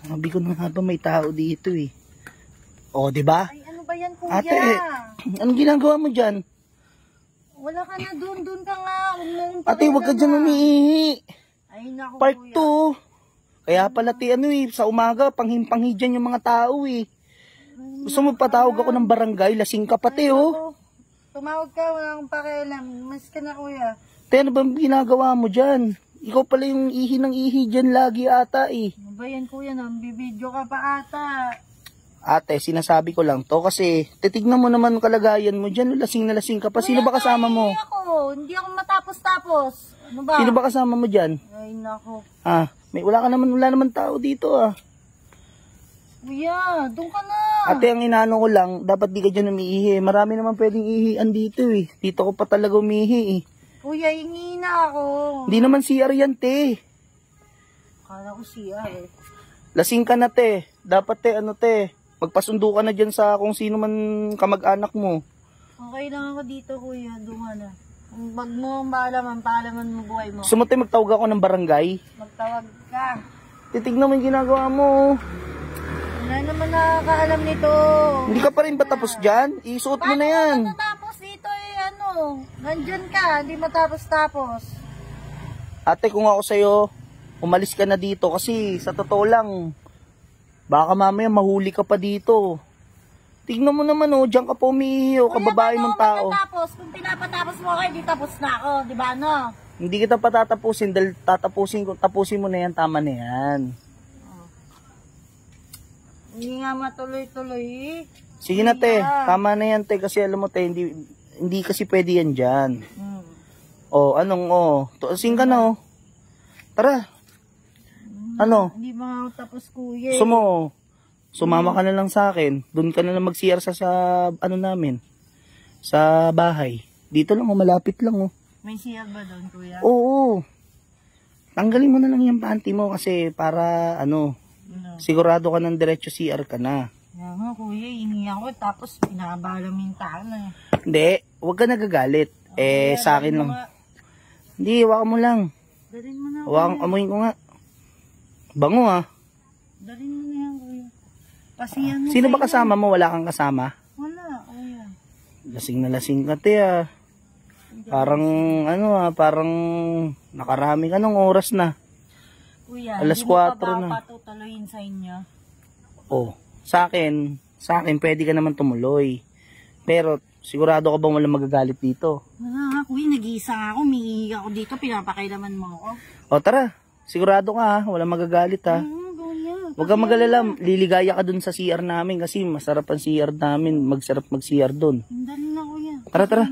Sabi ko na nga ba may tao dito eh. O, di ba? Ay, ano ba yan, kuya? Ate, anong ginagawa mo dyan? Wala ka na dun ka nga. Ate, huwag ka dyan umiihi. Ay, naku, Part kuya. 2. Kaya pala sa umaga, panghimpanghi dyan yung mga tao eh. Gusto mo patawag ako ng barangay, lasing ka pati oh. Tumawag ka, wala akong pakialam. Mas ka na, kuya. Te, ano ba ginagawa mo dyan? Ikaw pala yung ihi ng ihi dyan lagi ata eh. Ano ba yan, kuya? Nambibidyo ka pa ata. Ate, sinasabi ko lang to kasi titignan mo naman kalagayan mo dyan, lasing na lasing ka pa. Sino ba kasama mo? Hindi ako matapos-tapos. Ano ba? Sino ba kasama mo dyan? Ay, naku. Wala naman tao dito ah. Kuya, doon ka na. Ate, ang inaano ko lang, dapat di ka dyan umiihi. Marami naman pwedeng ihian dito eh. Dito ko pa talaga umihi eh. Kuya, hingi na ako. Hindi naman CR yan, te. Akala ko CR eh. Lasing ka na, te. Dapat, te, magpasundo ka na dyan sa kung sino man kamag-anak mo. Okay lang ako dito, kuya. Doon ka na. Kung wag mo paalaman mo buhay mo. Gusto mo, te, magtawag ako ng barangay? Magtawag ka. Titignan mo yung ginagawa mo. Wala naman nakakaalam nito. Hindi ka pa rin ba tapos dyan? Isuot mo na yan. Paano matapos dito eh, nandyan ka, hindi matapos-tapos. Ate, kung ako sa'yo, umalis ka na dito kasi sa totoo lang, baka mamaya mahuli ka pa dito. Tignan mo naman dyan ka pa umiihi kababae mong tao. Matapos, kung pinapatapos mo kayo, di tapos na ako, di ba no? Hindi kita patatapusin dahil tapusin mo na yan, tama na yan. Hindi nga matuloy-tuloy eh. Sige na, te. Tama na yan, te. Kasi alam mo, te, hindi kasi pwede yan dyan. Tuasin ka na, Tara. Hindi ba ako tapos, kuya? Gusto mo, sumama ka na lang sa akin. Doon ka na lang mag-CR sa namin. Sa bahay. Dito lang, malapit lang, May CR ba doon, kuya? Oo. Tanggalin mo na lang yung panty mo kasi para, sigurado ka ng diretso CR ka na. Kaya nga, kuya, ini ako tapos pinabalamintaan na. Hindi, huwag ka nagagalit. Sa akin lang. Hindi, hawakan mo lang. Dalhin mo na, Hawakan, amuin ko nga. Bango Dalhin mo na yan, kuya. Kasi yan Sino ba kasama mo? Wala kang kasama? Wala, kuya. Lasing na lasing ka, te, Parang, parang nakarami ka ng oras na. Kuya, Alas 4 na. Hindi mo pa patutuloyin sa inyo? Sa akin, pwede ka naman tumuloy. Pero, sigurado ka bang walang magagalit dito? Wala nga, kuya, nag-iisa ako, may ako dito, pinapakailaman mo ako. Tara, sigurado ka walang magagalit Huwag kang mag-alala, liligaya ka dun sa CR namin kasi masarap ang CR namin, mag-CR dun. Dali na, kuya. Tara.